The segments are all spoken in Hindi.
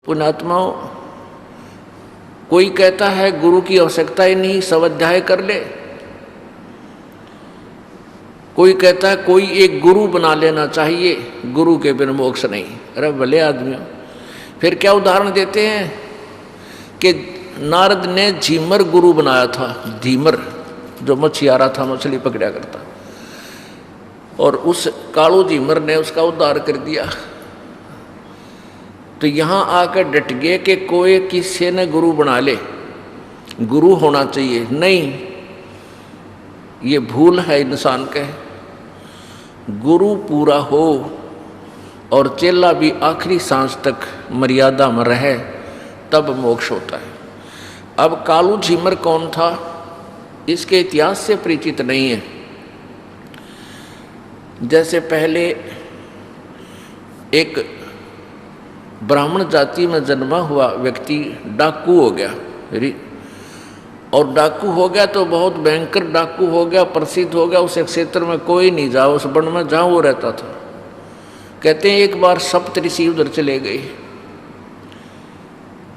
पुण्यात्माओं, कोई कहता है गुरु की आवश्यकता ही नहीं, स्वाध्याय कर ले। कोई कहता है कोई एक गुरु बना लेना चाहिए, गुरु के बिन मोक्ष नहीं। अरे भले आदमियों, फिर क्या उदाहरण देते हैं कि नारद ने झीमर गुरु बनाया था। झीमर जो मछियारा था, मछली पकड़ा करता, और उस कालू झीमर ने उसका उद्धार कर दिया। तो यहां आकर डट गए कि कोई किसी ने गुरु बना ले, गुरु होना चाहिए। नहीं, ये भूल है इंसान के। गुरु पूरा हो और चेला भी आखिरी सांस तक मर्यादा में रहे, तब मोक्ष होता है। अब कालू झीमर कौन था, इसके इतिहास से परिचित नहीं है। जैसे पहले एक ब्राह्मण जाति में जन्मा हुआ व्यक्ति डाकू हो गया, और डाकू हो गया तो बहुत भयंकर डाकू हो गया, प्रसिद्ध हो गया। उस क्षेत्र में कोई नहीं जा, उस वन में जहाँ वो रहता था। कहते हैं एक बार सप्तऋषि उधर चले गए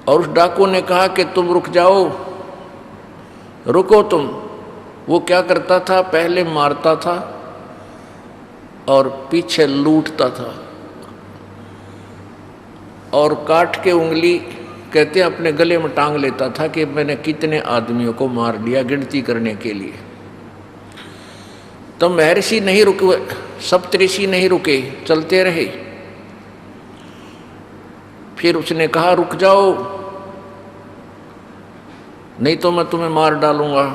और उस डाकू ने कहा कि तुम रुक जाओ, रुको तुम। वो क्या करता था, पहले मारता था और पीछे लूटता था, और काट के उंगली कहते हैं अपने गले में टांग लेता था कि मैंने कितने आदमियों को मार लिया, गिनती करने के लिए। तो महर्षि नहीं रुके, सप्तऋषि नहीं रुके, चलते रहे। फिर उसने कहा रुक जाओ, नहीं तो मैं तुम्हें मार डालूंगा।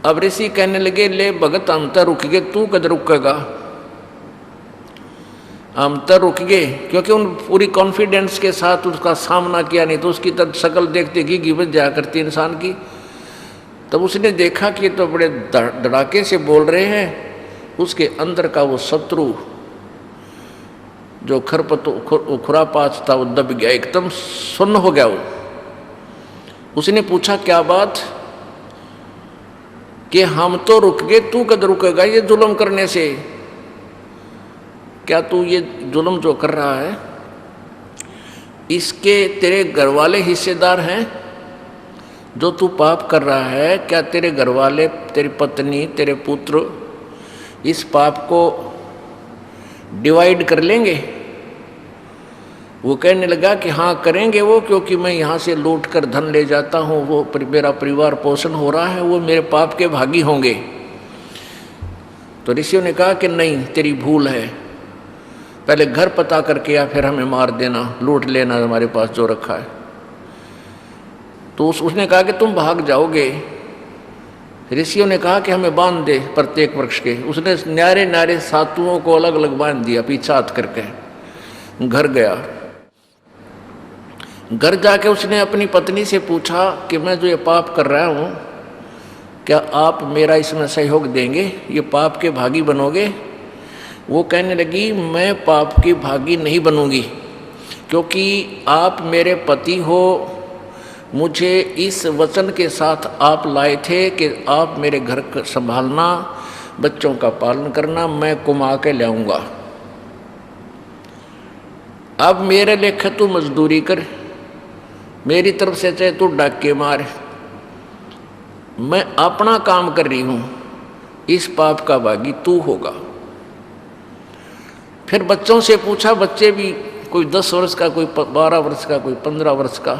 अब ऋषि कहने लगे, ले भगत हम तो रुक गए, तू कद रुकेगा? हम तो रुक गए, क्योंकि उन पूरी कॉन्फिडेंस के साथ उसका सामना किया। नहीं तो उसकी तब शक्ल देखते कि गिबत जाया करती इंसान की। तब उसने देखा कि तो बड़े धड़ाके से बोल रहे हैं। उसके अंदर का वो शत्रु जो खुरापात था वो दब गया, एकदम सुन्न हो गया वो। उसने पूछा क्या बात, कि हम तो रुक गए, तू कद रुकेगा ये जुल्म करने से? क्या तू ये जुल्म जो कर रहा है, इसके तेरे घर वाले हिस्सेदार हैं? जो तू पाप कर रहा है, क्या तेरे घर वाले, तेरी पत्नी, तेरे पुत्र इस पाप को डिवाइड कर लेंगे? वो कहने लगा कि हाँ करेंगे वो, क्योंकि मैं यहाँ से लूट कर धन ले जाता हूँ, वो मेरा परिवार पोषण हो रहा है, वो मेरे पाप के भागी होंगे। तो ऋषियों ने कहा कि नहीं, तेरी भूल है, पहले घर पता करके या फिर हमें मार देना, लूट लेना हमारे पास जो रखा है। तो उसने कहा कि तुम भाग जाओगे। ऋषियों ने कहा कि हमें बांध दे प्रत्येक वृक्ष के। उसने न्यारे न्यारे सातुओं को अलग अलग बांध दिया, पीछा हाथ करके घर गया। घर जाके उसने अपनी पत्नी से पूछा कि मैं जो ये पाप कर रहा हूँ, क्या आप मेरा इसमें सहयोग देंगे, ये पाप के भागी बनोगे? वो कहने लगी, मैं पाप की भागी नहीं बनूंगी, क्योंकि आप मेरे पति हो। मुझे इस वचन के साथ आप लाए थे कि आप मेरे घर का संभालना, बच्चों का पालन करना, मैं कमा के लाऊंगा। अब मेरे लेखे तू मजदूरी कर, मेरी तरफ से चाहे तू डाके मार, मैं अपना काम कर रही हूं, इस पाप का भागी तू होगा। फिर बच्चों से पूछा, बच्चे भी कोई 10 वर्ष का, कोई 12 वर्ष का, कोई 15 वर्ष का।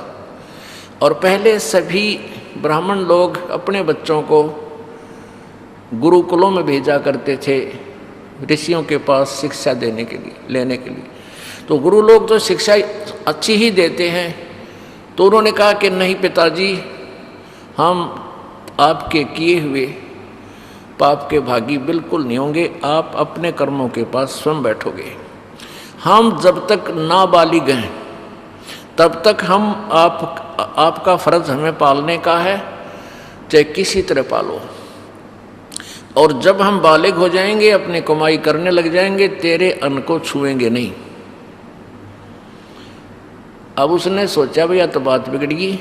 और पहले सभी ब्राह्मण लोग अपने बच्चों को गुरुकुलों में भेजा करते थे ऋषियों के पास शिक्षा देने के लिए, लेने के लिए। तो गुरु लोग तो शिक्षा अच्छी ही देते हैं। तो उन्होंने कहा कि नहीं पिताजी, हम आपके किए हुए पाप के भागी बिल्कुल नहीं होंगे, आप अपने कर्मों के पास स्वयं बैठोगे। हम जब तक नाबालिग हैं तब तक हम आपका फर्ज हमें पालने का है, चाहे किसी तरह पालो। और जब हम बालिग हो जाएंगे, अपनी कमाई करने लग जाएंगे, तेरे अन्न को छुएंगे नहीं। अब उसने सोचा भैया तो बात बिगड़ गई,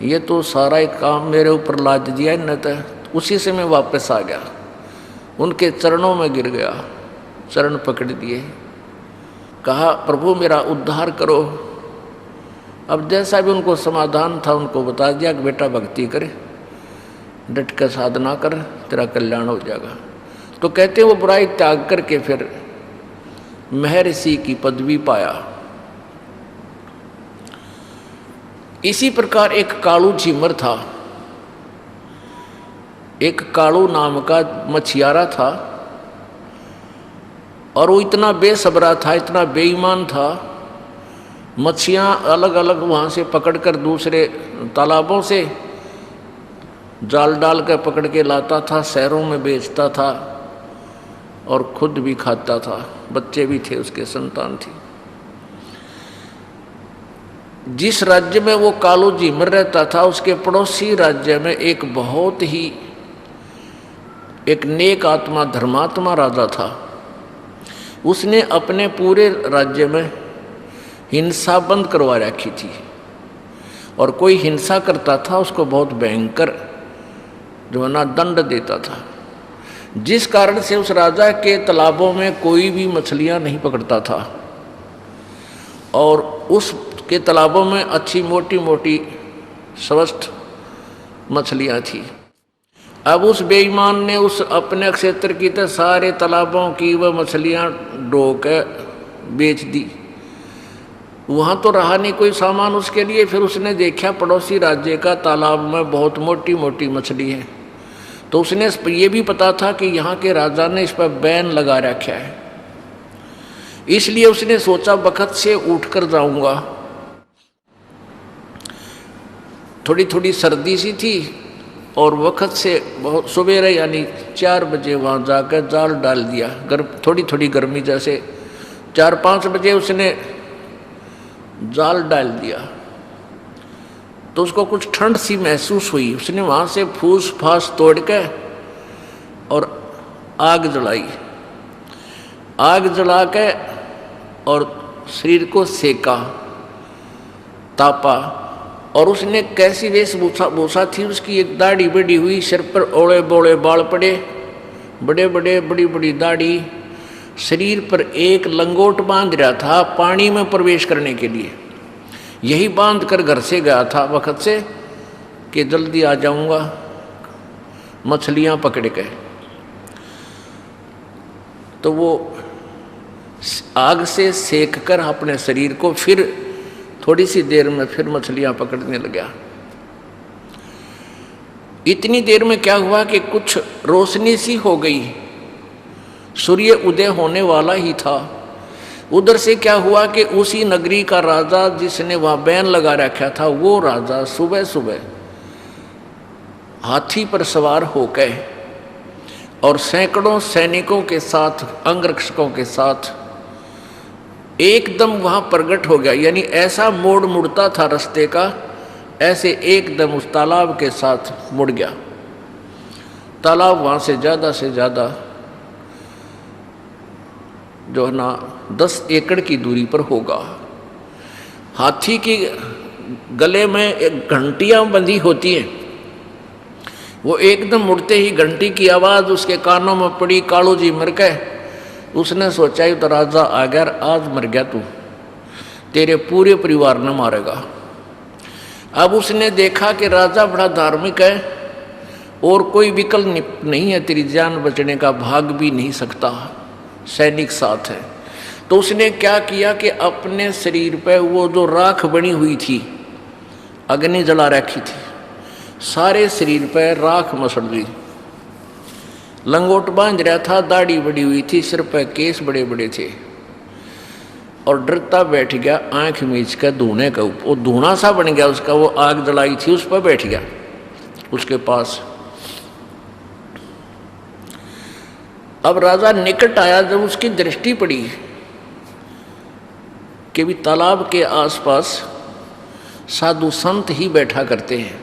ये तो सारा एक काम मेरे ऊपर लाद दिया न। तो उसी से मैं वापस आ गया, उनके चरणों में गिर गया, चरण पकड़ दिए। कहा प्रभु मेरा उद्धार करो। अब जैसा भी उनको समाधान था उनको बता दिया कि बेटा भक्ति करे, डट कर साधना कर, तेरा कल्याण हो जाएगा। तो कहते वो बुराई त्याग करके फिर महर्षि की पदवी पाया। इसी प्रकार एक कालू झीमर था, एक कालू नाम का मछियारा था, और वो इतना बेसब्रा था, इतना बेईमान था, मछलियाँ अलग अलग वहाँ से पकड़कर दूसरे तालाबों से जाल डाल कर पकड़ के लाता था, शहरों में बेचता था और खुद भी खाता था, बच्चे भी थे, उसके संतान थी। जिस राज्य में वो कालू झीमर रहता था उसके पड़ोसी राज्य में एक बहुत ही एक नेक आत्मा धर्मात्मा राजा था। उसने अपने पूरे राज्य में हिंसा बंद करवा रखी थी, और कोई हिंसा करता था उसको बहुत भयंकर जो है ना दंड देता था, जिस कारण से उस राजा के तालाबों में कोई भी मछलियां नहीं पकड़ता था, और उसके तालाबों में अच्छी मोटी मोटी स्वस्थ मछलियां थी। अब उस बेईमान ने उस अपने क्षेत्र की तो सारे तालाबों की वह मछलियां ढो के बेच दी। वहाँ तो रहा नहीं कोई सामान उसके लिए। फिर उसने देखा पड़ोसी राज्य का तालाब में बहुत मोटी मोटी मछली है, तो उसने ये भी पता था कि यहाँ के राजा ने इस पर बैन लगा रखा है, इसलिए उसने सोचा बखत से उठकर जाऊंगा। थोड़ी थोड़ी सर्दी सी थी और वक्त से बहुत सवेरे यानी 4 बजे वहाँ जाकर जाल डाल दिया। थोड़ी थोड़ी गर्मी जैसे 4-5 बजे उसने जाल डाल दिया तो उसको कुछ ठंड सी महसूस हुई। उसने वहाँ से फूस फास तोड़ के और आग जलाई। आग जला के और शरीर को सेका, तापा, और उसने कैसी वेशभूषा थी उसकी, एक दाढ़ी बड़ी हुई, सिर पर ओले बोले बाल पड़े, बड़े बड़े बड़ी बड़ी दाढ़ी, शरीर पर एक लंगोट बांध रहा था पानी में प्रवेश करने के लिए। यही बांध कर घर से गया था वक्त से कि जल्दी आ जाऊंगा मछलियां पकड़ के। तो वो आग से सेक कर अपने शरीर को फिर थोड़ी सी देर में फिर मछलियां पकड़ने लगा। इतनी देर में क्या हुआ कि कुछ रोशनी सी हो गई, सूर्य उदय होने वाला ही था। उधर से क्या हुआ कि उसी नगरी का राजा जिसने वहां बैन लगा रखा था, वो राजा सुबह सुबह हाथी पर सवार होकर और सैकड़ों सैनिकों के साथ, अंगरक्षकों के साथ एकदम वहां प्रकट हो गया। यानी ऐसा मोड़ मुड़ता था रास्ते का, ऐसे एकदम उस तालाब के साथ मुड़ गया। तालाब वहां से ज़्यादा जो है ना 10 एकड़ की दूरी पर होगा। हाथी की गले में एक घंटियां बंधी होती हैं, वो एकदम मुड़ते ही घंटी की आवाज़ उसके कानों में पड़ी। कालू झीमर के उसने सोचा तो राजा आ गया, आज मर गया तू, तेरे पूरे परिवार ने मारेगा। अब उसने देखा कि राजा बड़ा धार्मिक है और कोई विकल्प नहीं है, तेरी जान बचने का, भाग भी नहीं सकता, सैनिक साथ है। तो उसने क्या किया कि अपने शरीर पर वो जो राख बनी हुई थी, अग्नि जला रखी थी, सारे शरीर पर राख मसड़ दी। लंगोट बांध रहा था, दाढ़ी बड़ी हुई थी, सिर पर केस बड़े बड़े थे, और डरता बैठ गया आंख मीच कर धूने का ऊपर। वो धूना सा बन गया उसका, वो आग जलाई थी उस पर बैठ गया उसके पास। अब राजा निकट आया, जब उसकी दृष्टि पड़ी कि भी तालाब के आसपास साधु संत ही बैठा करते हैं,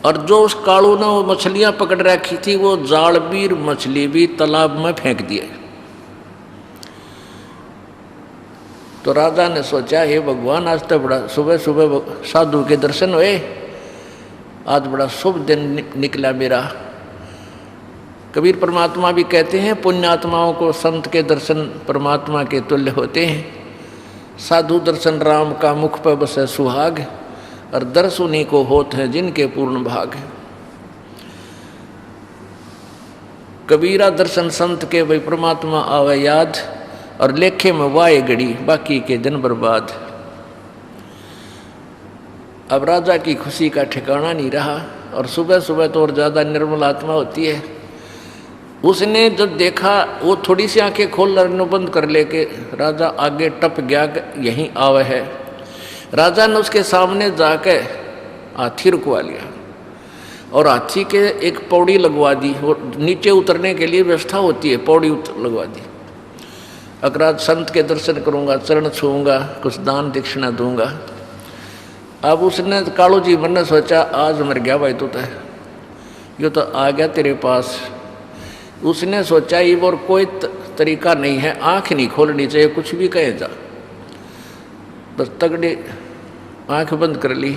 और जो उस कालू ने वो मछलियां पकड़ रखी थी, वो जालबीर मछली भी तालाब में फेंक दिए। तो राजा ने सोचा, हे भगवान, आज तो बड़ा सुबह सुबह साधु के दर्शन हुए, आज बड़ा शुभ दिन निकला मेरा। कबीर परमात्मा भी कहते हैं, पुण्यात्माओं को संत के दर्शन परमात्मा के तुल्य होते हैं। साधु दर्शन राम का मुख पर बसे सुहाग, और दर्श उन्हीं को होत हैं जिनके पूर्ण भाग। कबीरा दर्शन संत के भाई परमात्मा आवे याद, और लेखे में वाए घड़ी बाकी के दिन बर्बाद। अब राजा की खुशी का ठिकाना नहीं रहा, और सुबह सुबह तो और ज़्यादा निर्मल आत्मा होती है। उसने जब देखा, वो थोड़ी सी आंखें खोल रनो बंद कर लेके राजा आगे टप गया, यहीं आवे है। राजा ने उसके सामने जाके हाथी रुकवा लिया, और हाथी के एक पौड़ी लगवा दी। वो नीचे उतरने के लिए व्यवस्था होती है, पौड़ी लगवा दी। अगर आज संत के दर्शन करूँगा, चरण छूँगा, कुछ दान दक्षिणा दूंगा। अब उसने कालू जी मन ने सोचा, आज मर गया भाई तू तो, यो तो आ गया तेरे पास। उसने सोचा ये और कोई तरीका नहीं है, आँख नहीं खोलनी चाहिए, कुछ भी कहे जा। बस तगड़ी आँख बंद कर ली,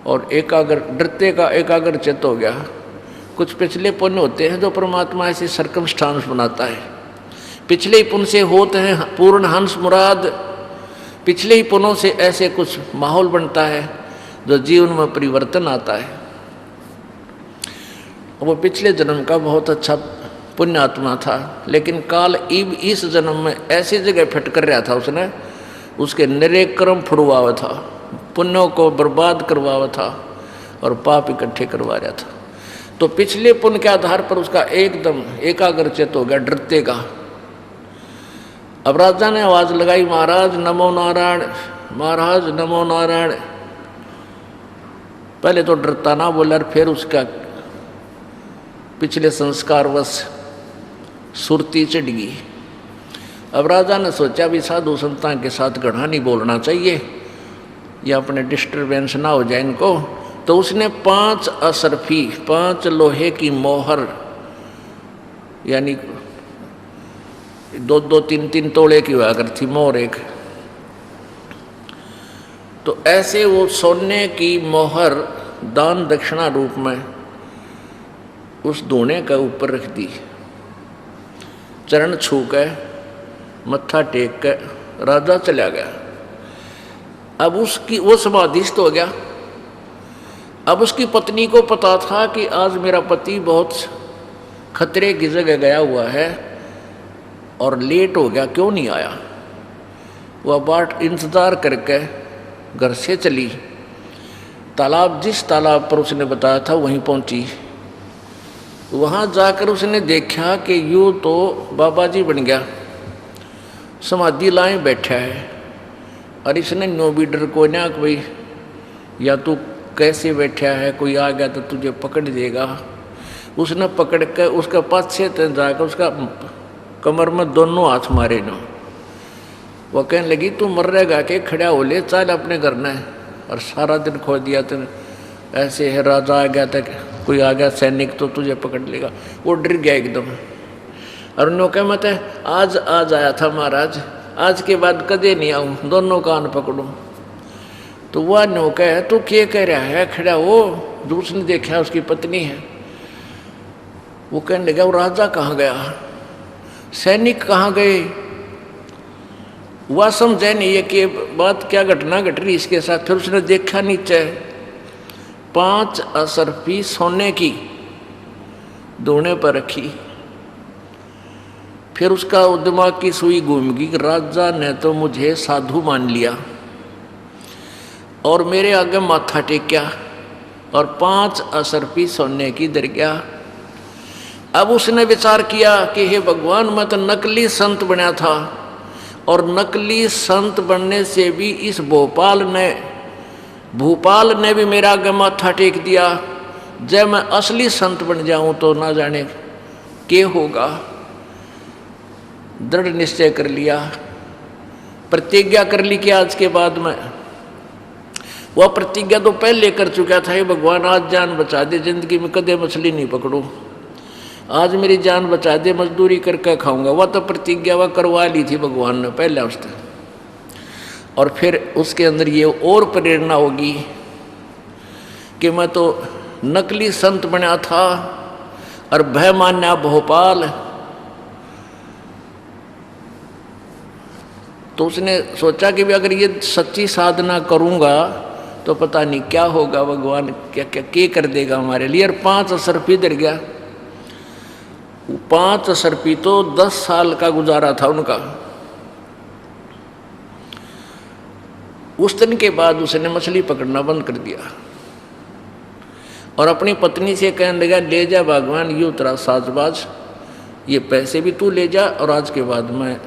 और एकाग्र डरते का एकाग्र चित्त हो गया। कुछ पिछले पुण्य होते हैं जो परमात्मा ऐसे सर्कमस्टांस बनाता है। पिछले ही पुण्य से होते हैं पूर्ण हंस मुराद। पिछले ही पुण्यों से ऐसे कुछ माहौल बनता है जो जीवन में परिवर्तन आता है। वो पिछले जन्म का बहुत अच्छा पुण्य आत्मा था, लेकिन काल इस जन्म में ऐसी जगह फिट कर रहा था। उसने उसके निरे कर्म फुड़वावा था, पुण्यों को बर्बाद करवावा था, और पाप इकट्ठे करवा रहा था। तो पिछले पुण्य के आधार पर उसका एकदम एकाग्रचित हो गया, डरते का। अब राजा ने आवाज लगाई, महाराज नमो नारायण, महाराज नमो नारायण। पहले तो डरता ना बोला, फिर उसका पिछले संस्कारवश सुरती चढ़ गई। अब राजा ने सोचा भी साधु संतान के साथ घना नहीं बोलना चाहिए, या अपने डिस्टर्बेंस ना हो जाए इनको। तो उसने 5 असरफी 5 लोहे की मोहर, यानी 2-2, 3-3 तोड़े की हुआ करती मोहर एक, तो ऐसे वो सोने की मोहर दान दक्षिणा रूप में उस धूने के ऊपर रख दी। चरण छू के मत्था टेक के राजा चला गया। अब उसकी वो समाधिस्थ हो गया। अब उसकी पत्नी को पता था कि आज मेरा पति बहुत खतरे की जगह गया हुआ है और लेट हो गया, क्यों नहीं आया। वह बाट इंतजार करके घर से चली। तालाब, जिस तालाब पर उसने बताया था वहीं पहुंची। वहाँ जाकर उसने देखा कि यूँ तो बाबा जी बन गया, समाधि लाए बैठा है। और इसने नो भी डर को ना कोई, या तू कैसे बैठा है, कोई आ गया तो तुझे पकड़ देगा। उसने पकड़ कर उसका पाछे तक जाकर उसका कमर में दोनों हाथ मारे नो। वो कहने लगी तू मर रहेगा के, खड़ा हो ले, चल अपने घर न। और सारा दिन खो दिया तुम, ऐसे है राजा आ गया तक, कोई आ गया सैनिक तो तुझे पकड़ लेगा। वो डर गया एकदम। और उन्होंने कहा मत आज आया था महाराज, आज के बाद कदे नहीं आऊँ, दोनों कान पकड़ूँ। तो वह नौका है, तू क्या कह रहा है, खड़ा हो। जो उसने देखा उसकी पत्नी है। वो कहने लगा वो राजा कहाँ गया, सैनिक कहाँ गए। वह समझे नहीं है कि बात क्या घटना घट रही इसके साथ। फिर उसने देखा नीचे 5 असरफी सोने की दोने पर रखी। फिर उसका दिमाग की सुई घूम गई कि राजा ने तो मुझे साधु मान लिया और मेरे आगे माथा टेक्या और 5 असरफी सोने की दर गया। अब उसने विचार किया कि हे भगवान, मैं तो नकली संत बना था, और नकली संत बनने से भी इस भोपाल ने भी मेरा आगे माथा टेक दिया। जब मैं असली संत बन जाऊं तो ना जाने क्या होगा। दृढ़ निश्चय कर लिया, प्रतिज्ञा कर ली कि आज के बाद में, वह प्रतिज्ञा तो पहले कर चुका था, हे भगवान आज जान बचा दे, जिंदगी में कदे मछली नहीं पकड़ूं, आज मेरी जान बचा दे, मजदूरी करके खाऊंगा। वह तो प्रतिज्ञा वह करवा ली थी भगवान ने पहले उससे। और फिर उसके अंदर ये और प्रेरणा होगी कि मैं तो नकली संत बना था और भय मान्या भोपाल। तो उसने सोचा कि भी अगर ये सच्ची साधना करूँगा तो पता नहीं क्या होगा, भगवान क्या क्या कर देगा हमारे लिए। और 5 असरफी इधर गया। 5 असरफी तो 10 साल का गुजारा था उनका। उस दिन के बाद उसने मछली पकड़ना बंद कर दिया और अपनी पत्नी से कहने लगा, ले जा भगवान, ये उतरा साजबाज, ये पैसे भी तू ले जा और आज के बाद मैं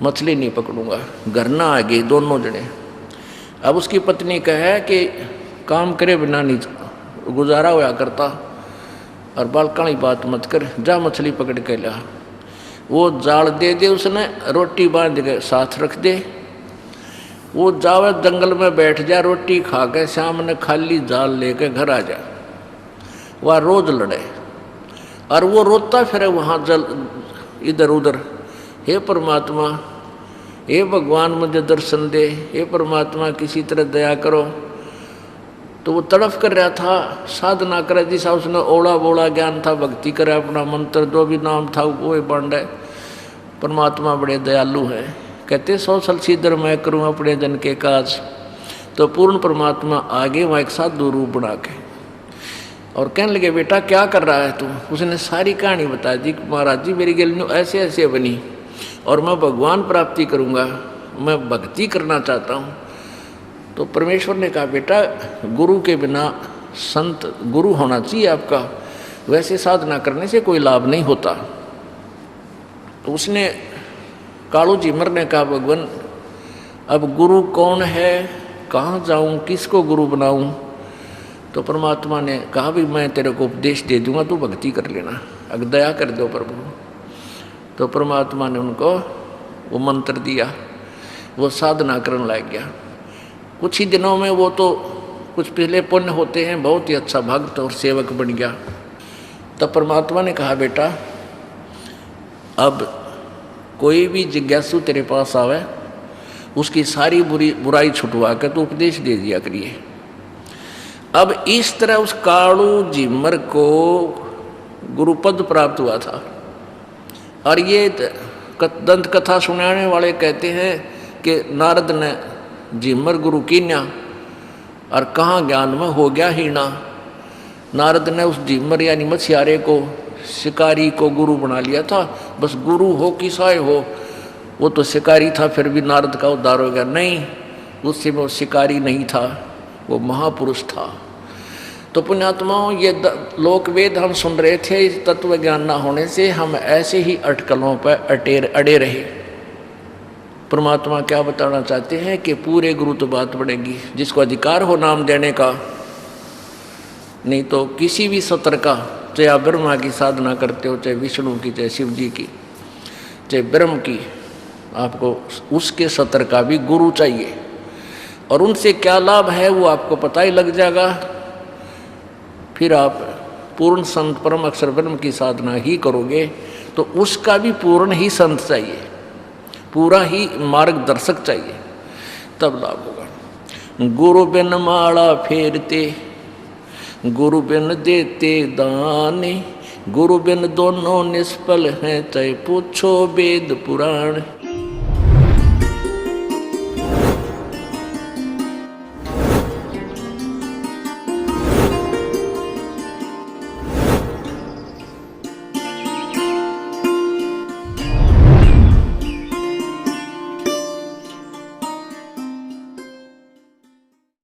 मछली नहीं पकड़ूंगा। घर ना आ गई दोनों जने। अब उसकी पत्नी कहे कि काम करे बिना नहीं गुजारा होया करता और बालकानी बात मत कर, जा मछली पकड़ के ला। वो जाल दे दे, उसने रोटी बांध के साथ रख दे, वो जावे जंगल में बैठ जा, रोटी खा के शाम ने खाली जाल लेके घर आ जा। वह रोज लड़े और वो रोता फिरे वहाँ जल इधर उधर, हे परमात्मा, हे भगवान मुझे दर्शन दे, हे परमात्मा किसी तरह दया करो। तो वो तड़फ कर रहा था, साधना करे जैसा उसने ओला बोला ज्ञान था, भक्ति करे, अपना मंत्र जो भी नाम था वो बांध है। परमात्मा बड़े दयालु हैं, कहते 100 साल सीधर मैं करूँ अपने जन के काज। तो पूर्ण परमात्मा आगे वहाँ एक साधु रूप बना के और कहने लगे, बेटा क्या कर रहा है तू? उसने सारी कहानी बता दी, महाराज जी मेरी गलती ऐसे ऐसे बनी और मैं भगवान प्राप्ति करूँगा, मैं भक्ति करना चाहता हूँ। तो परमेश्वर ने कहा, बेटा गुरु के बिना संत गुरु होना चाहिए आपका, वैसे साधना करने से कोई लाभ नहीं होता। तो उसने कालू झीमर ने कहा, भगवान अब गुरु कौन है, कहाँ जाऊँ, किसको गुरु बनाऊँ? तो परमात्मा ने कहा, भी मैं तेरे को उपदेश दे दूंगा, तू भक्ति कर लेना, अगर दया कर दो प्रभु। तो परमात्मा ने उनको वो मंत्र दिया, वो साधना करने लग गया। कुछ ही दिनों में वो तो कुछ पहले पुण्य होते हैं, बहुत ही अच्छा भक्त और सेवक बन गया। तब परमात्मा ने कहा, बेटा अब कोई भी जिज्ञासु तेरे पास आवे, उसकी सारी बुराई छुटवा कर तो उपदेश दे दिया करिए। अब इस तरह उस कालू झीमर को गुरुपद प्राप्त हुआ था। और ये दंत कथा सुनाने वाले कहते हैं कि नारद ने झीमर गुरु कीन्या और कहाँ ज्ञान में हो गया हीना। नारद ने उस झीमर यानी मछियारे को, शिकारी को गुरु बना लिया था। बस गुरु हो कि साय हो, वो तो शिकारी था, फिर भी नारद का उद्धार हो गया। नहीं, उससे वो शिकारी नहीं था, वो महापुरुष था। तो पुण्यात्माओं, ये लोक वेद हम सुन रहे थे, इस तत्व ज्ञान ना होने से हम ऐसे ही अटकलों पर अड़े रहे। परमात्मा क्या बताना चाहते हैं कि पूरे गुरु तो बात बढ़ेगी, जिसको अधिकार हो नाम देने का, नहीं तो किसी भी सत्र का, चाहे आप ब्रह्मा की साधना करते हो, चाहे विष्णु की, चाहे शिव जी की, चाहे ब्रह्म की, आपको उसके सत्र का भी गुरु चाहिए। और उनसे क्या लाभ है वो आपको पता ही लग जाएगा। फिर आप पूर्ण संत परम अक्षर ब्रह्म की साधना ही करोगे तो उसका भी पूर्ण ही संत चाहिए, पूरा ही मार्गदर्शक चाहिए, तब लाभ होगा। गुरु बिन माला फेरते, गुरु बिन देते दान, गुरु बिन दोनों निष्फल हैं, चाहे पूछो वेद पुराण।